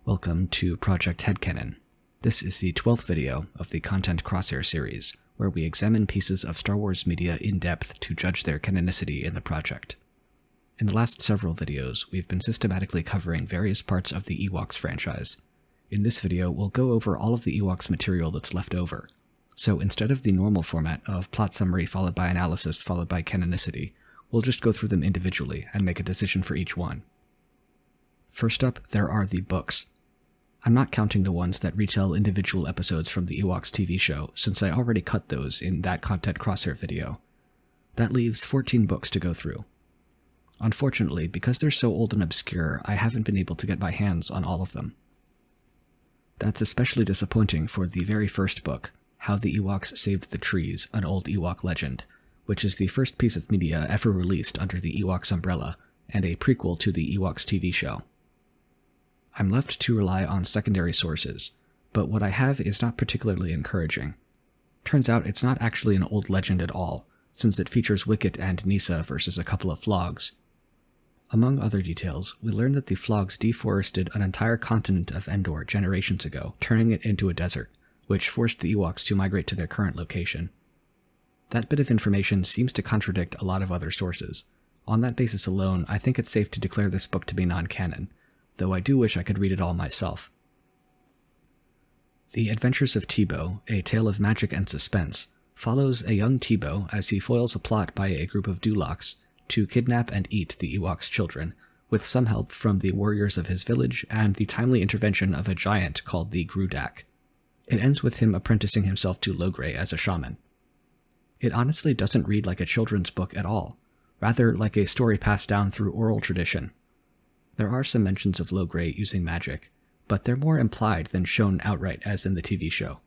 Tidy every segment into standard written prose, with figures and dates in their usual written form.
Welcome to Project HeadCanon. This is the 12th video of the Content Crosshair series, where we examine pieces of Star Wars media in depth to judge their canonicity in the project. In the last several videos, we've been systematically covering various parts of the Ewoks franchise. In this video, we'll go over all of the Ewoks material that's left over. So instead of the normal format of plot summary followed by analysis followed by canonicity, we'll just go through them individually and make a decision for each one. First up, there are the books. I'm not counting the ones that retell individual episodes from the Ewoks TV show, since I already cut those in that Content Crosshair video. That leaves 14 books to go through. Unfortunately, because they're so old and obscure, I haven't been able to get my hands on all of them. That's especially disappointing for the very first book, How the Ewoks Saved the Trees, an Old Ewok Legend, which is the first piece of media ever released under the Ewoks umbrella, and a prequel to the Ewoks TV show. I'm left to rely on secondary sources, but what I have is not particularly encouraging. Turns out it's not actually an old legend at all, since it features Wicket and Kneesaa versus a couple of flogs. Among other details, we learn that the flogs deforested an entire continent of Endor generations ago, turning it into a desert, which forced the Ewoks to migrate to their current location. That bit of information seems to contradict a lot of other sources. On that basis alone, I think it's safe to declare this book to be non-canon, though I do wish I could read it all myself. The Adventures of Tebow, a tale of magic and suspense, follows a young Teebo as he foils a plot by a group of Duloks to kidnap and eat the Ewoks' children, with some help from the warriors of his village and the timely intervention of a giant called the Grudak. It ends with him apprenticing himself to Logray as a shaman. It honestly doesn't read like a children's book at all, rather like a story passed down through oral tradition. There are some mentions of Logray using magic, but they're more implied than shown outright as in the TV show.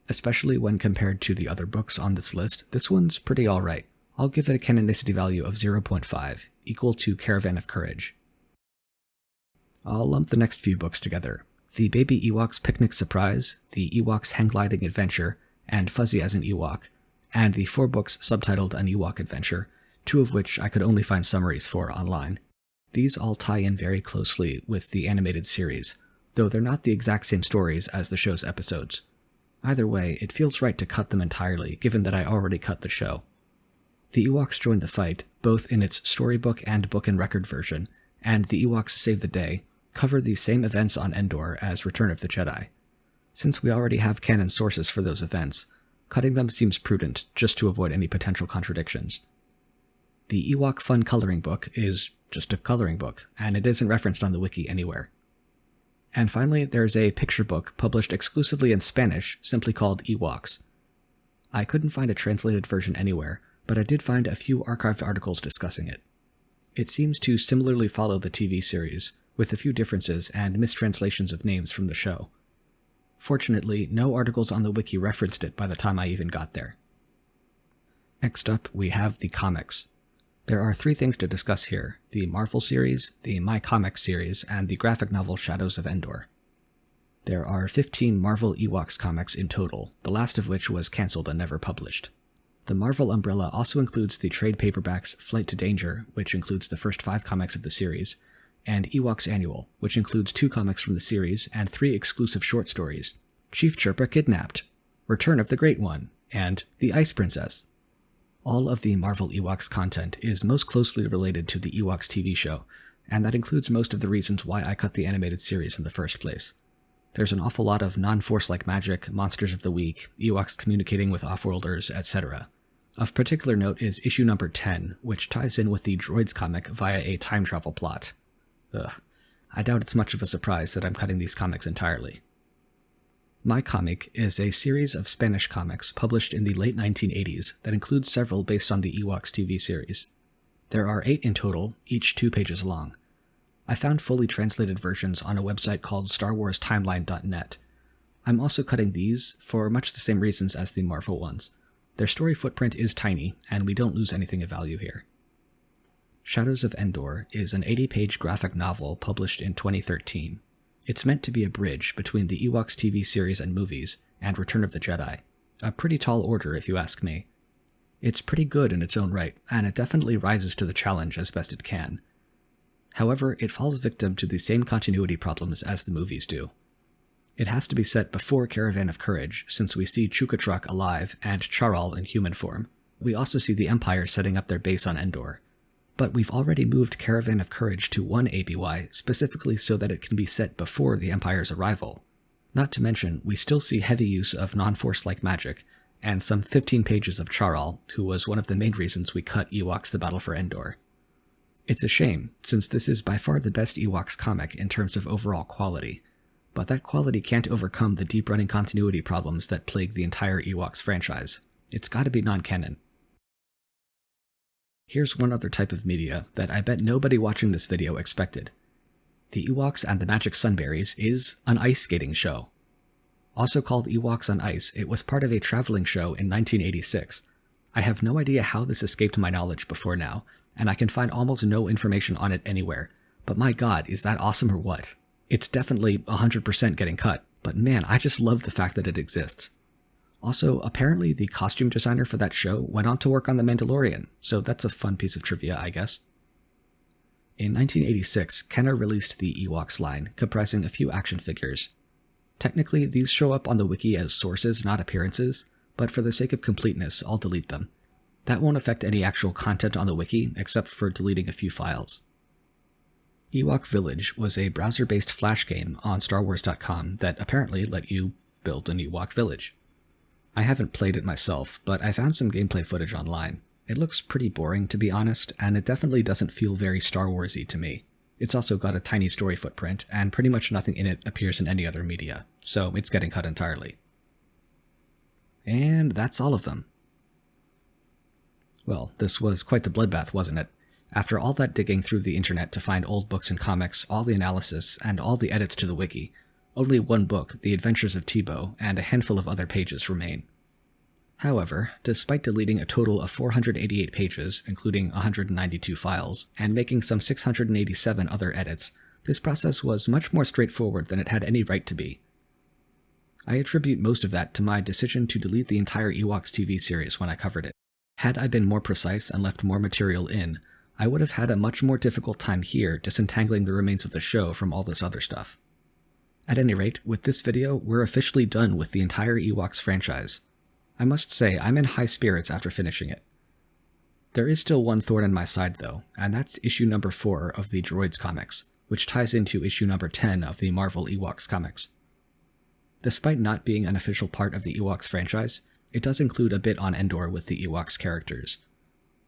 Especially when compared to the other books on this list, this one's pretty alright. I'll give it a canonicity value of 0.5, equal to Caravan of Courage. I'll lump the next few books together. The Baby Ewoks Picnic Surprise, the Ewoks Hang Gliding Adventure, and Fuzzy as an Ewok, and the 4 books subtitled An Ewok Adventure, 2 of which I could only find summaries for online. These all tie in very closely with the animated series, though they're not the exact same stories as the show's episodes. Either way, it feels right to cut them entirely, given that I already cut the show. The Ewoks join the fight, both in its storybook and book and record version, and the Ewoks Save the Day cover the same events on Endor as Return of the Jedi. Since we already have canon sources for those events, cutting them seems prudent, just to avoid any potential contradictions. The Ewok Fun Coloring Book is just a coloring book, and it isn't referenced on the wiki anywhere. And finally, there's a picture book published exclusively in Spanish, simply called Ewoks. I couldn't find a translated version anywhere, but I did find a few archived articles discussing it. It seems to similarly follow the TV series, with a few differences and mistranslations of names from the show. Fortunately, no articles on the wiki referenced it by the time I even got there. Next up, we have the comics. There are 3 things to discuss here: the Marvel series, the MyComyc series, and the graphic novel Shadows of Endor. There are 15 Marvel Ewoks comics in total, the last of which was cancelled and never published. The Marvel umbrella also includes the trade paperbacks Flight to Danger, which includes the first 5 comics of the series, and Ewoks Annual, which includes 2 comics from the series and 3 exclusive short stories: Chief Chirpa Kidnapped, Return of the Great One, and The Ice Princess. All of the Marvel Ewoks content is most closely related to the Ewoks TV show, and that includes most of the reasons why I cut the animated series in the first place. There's an awful lot of non-Force-like magic, monsters of the week, Ewoks communicating with Offworlders, etc. Of particular note is issue number 10, which ties in with the Droids comic via a time travel plot. Ugh. I doubt it's much of a surprise that I'm cutting these comics entirely. MyComyc is a series of Spanish comics published in the late 1980s that includes several based on the Ewoks TV series. There are 8 in total, each 2 pages long. I found fully translated versions on a website called StarWarsTimeline.net. I'm also cutting these for much the same reasons as the Marvel ones. Their story footprint is tiny, and we don't lose anything of value here. Shadows of Endor is an 80-page graphic novel published in 2013. It's meant to be a bridge between the Ewoks TV series and movies and Return of the Jedi. A pretty tall order, if you ask me. It's pretty good in its own right, and it definitely rises to the challenge as best it can. However, it falls victim to the same continuity problems as the movies do. It has to be set before Caravan of Courage, since we see Chukatrak alive and Charal in human form. We also see the Empire setting up their base on Endor. But we've already moved Caravan of Courage to 1 ABY specifically so that it can be set before the Empire's arrival. Not to mention, we still see heavy use of non-Force-like magic, and some 15 pages of Charal, who was one of the main reasons we cut Ewoks: The Battle for Endor. It's a shame, since this is by far the best Ewoks comic in terms of overall quality, but that quality can't overcome the deep-running continuity problems that plague the entire Ewoks franchise. It's gotta be non-canon. Here's one other type of media that I bet nobody watching this video expected. The Ewoks and the Magic Sunberries is an ice skating show. Also called Ewoks on Ice, it was part of a traveling show in 1986. I have no idea how this escaped my knowledge before now, and I can find almost no information on it anywhere, but my god, is that awesome or what? It's definitely 100% getting cut, but man, I just love the fact that it exists. Also, apparently the costume designer for that show went on to work on The Mandalorian, so that's a fun piece of trivia, I guess. In 1986, Kenner released the Ewoks line, comprising a few action figures. Technically, these show up on the wiki as sources, not appearances, but for the sake of completeness, I'll delete them. That won't affect any actual content on the wiki, except for deleting a few files. Ewok Village was a browser-based flash game on StarWars.com that apparently let you build an Ewok village. I haven't played it myself, but I found some gameplay footage online. It looks pretty boring, to be honest, and it definitely doesn't feel very Star Wars-y to me. It's also got a tiny story footprint, and pretty much nothing in it appears in any other media, so it's getting cut entirely. And that's all of them. Well, this was quite the bloodbath, wasn't it? After all that digging through the internet to find old books and comics, all the analysis, and all the edits to the wiki, only one book, The Adventures of Tebow, and a handful of other pages remain. However, despite deleting a total of 488 pages, including 192 files, and making some 687 other edits, this process was much more straightforward than it had any right to be. I attribute most of that to my decision to delete the entire Ewoks TV series when I covered it. Had I been more precise and left more material in, I would have had a much more difficult time here disentangling the remains of the show from all this other stuff. At any rate, with this video, we're officially done with the entire Ewoks franchise. I must say, I'm in high spirits after finishing it. There is still one thorn in my side though, and that's issue number 4 of the Droids comics, which ties into issue number 10 of the Marvel Ewoks comics. Despite not being an official part of the Ewoks franchise, it does include a bit on Endor with the Ewoks characters.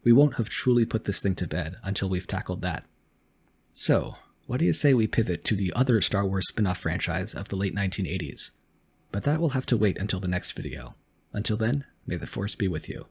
We won't have truly put this thing to bed until we've tackled that. So, what do you say we pivot to the other Star Wars spin-off franchise of the late 1980s? But that will have to wait until the next video. Until then, may the Force be with you.